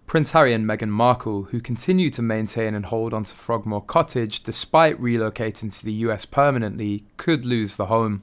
Prince Harry and Meghan Markle, who continue to maintain and hold onto Frogmore Cottage despite relocating to the US permanently, could lose the home.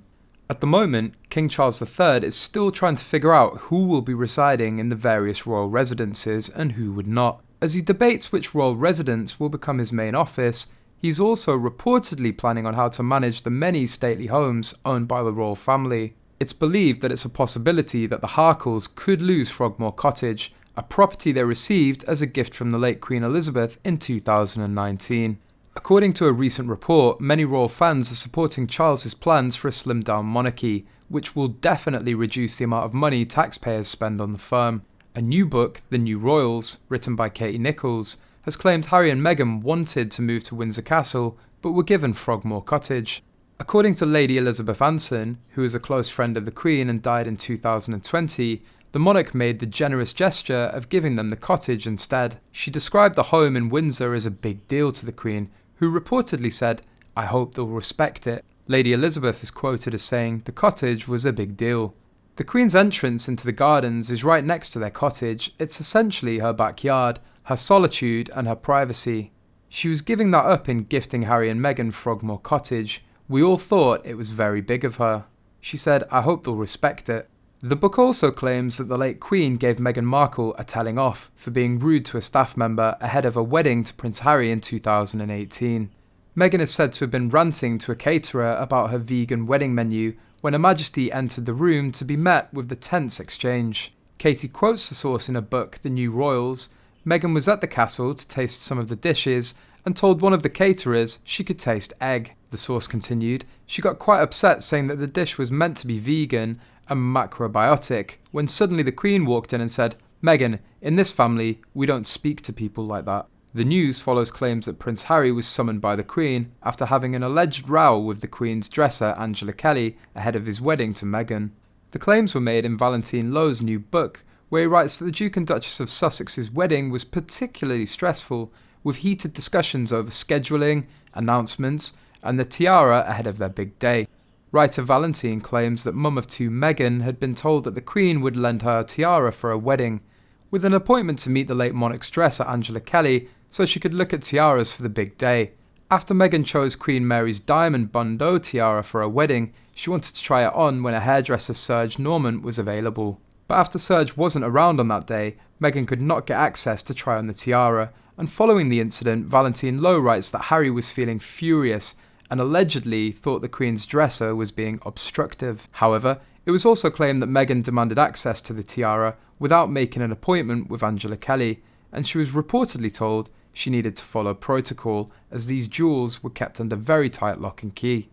At the moment, King Charles III is still trying to figure out who will be residing in the various royal residences and who would not. As he debates which royal residence will become his main office, he's also reportedly planning on how to manage the many stately homes owned by the royal family. It's believed that it's a possibility that the Harkles could lose Frogmore Cottage, a property they received as a gift from the late Queen Elizabeth in 2019. According to a recent report, many royal fans are supporting Charles's plans for a slimmed-down monarchy, which will definitely reduce the amount of money taxpayers spend on the firm. A new book, The New Royals, written by Katie Nichols, has claimed Harry and Meghan wanted to move to Windsor Castle, but were given Frogmore Cottage. According to Lady Elizabeth Anson, who is a close friend of the Queen and died in 2020, the monarch made the generous gesture of giving them the cottage instead. She described the home in Windsor as a big deal to the Queen, who reportedly said, "I hope they'll respect it." Lady Elizabeth is quoted as saying the cottage was a big deal. The Queen's entrance into the gardens is right next to their cottage. It's essentially her backyard, her solitude and her privacy. She was giving that up in gifting Harry and Meghan Frogmore Cottage. "We all thought it was very big of her." She said, "I hope they'll respect it." The book also claims that the late Queen gave Meghan Markle a telling off for being rude to a staff member ahead of a wedding to Prince Harry in 2018. Meghan is said to have been ranting to a caterer about her vegan wedding menu when Her Majesty entered the room to be met with the tense exchange. Katie quotes the source in her book, The New Royals. Meghan was at the castle to taste some of the dishes and told one of the caterers she could taste egg. The source continued, "She got quite upset saying that the dish was meant to be vegan and macrobiotic, when suddenly the Queen walked in and said, 'Meghan, in this family, we don't speak to people like that.'" The news follows claims that Prince Harry was summoned by the Queen after having an alleged row with the Queen's dresser Angela Kelly ahead of his wedding to Meghan. The claims were made in Valentine Lowe's new book, where he writes that the Duke and Duchess of Sussex's wedding was particularly stressful, with heated discussions over scheduling, announcements, and the tiara ahead of their big day. Writer Valentine claims that mum of two Meghan had been told that the Queen would lend her a tiara for a wedding, with an appointment to meet the late monarch's dresser Angela Kelly so she could look at tiaras for the big day. After Meghan chose Queen Mary's diamond bandeau tiara for her wedding, she wanted to try it on when her hairdresser Serge Norman was available. But after Serge wasn't around on that day, Meghan could not get access to try on the tiara, and following the incident, Valentine Lowe writes that Harry was feeling furious and allegedly thought the Queen's dresser was being obstructive. However, it was also claimed that Meghan demanded access to the tiara without making an appointment with Angela Kelly, and she was reportedly told she needed to follow protocol as these jewels were kept under very tight lock and key.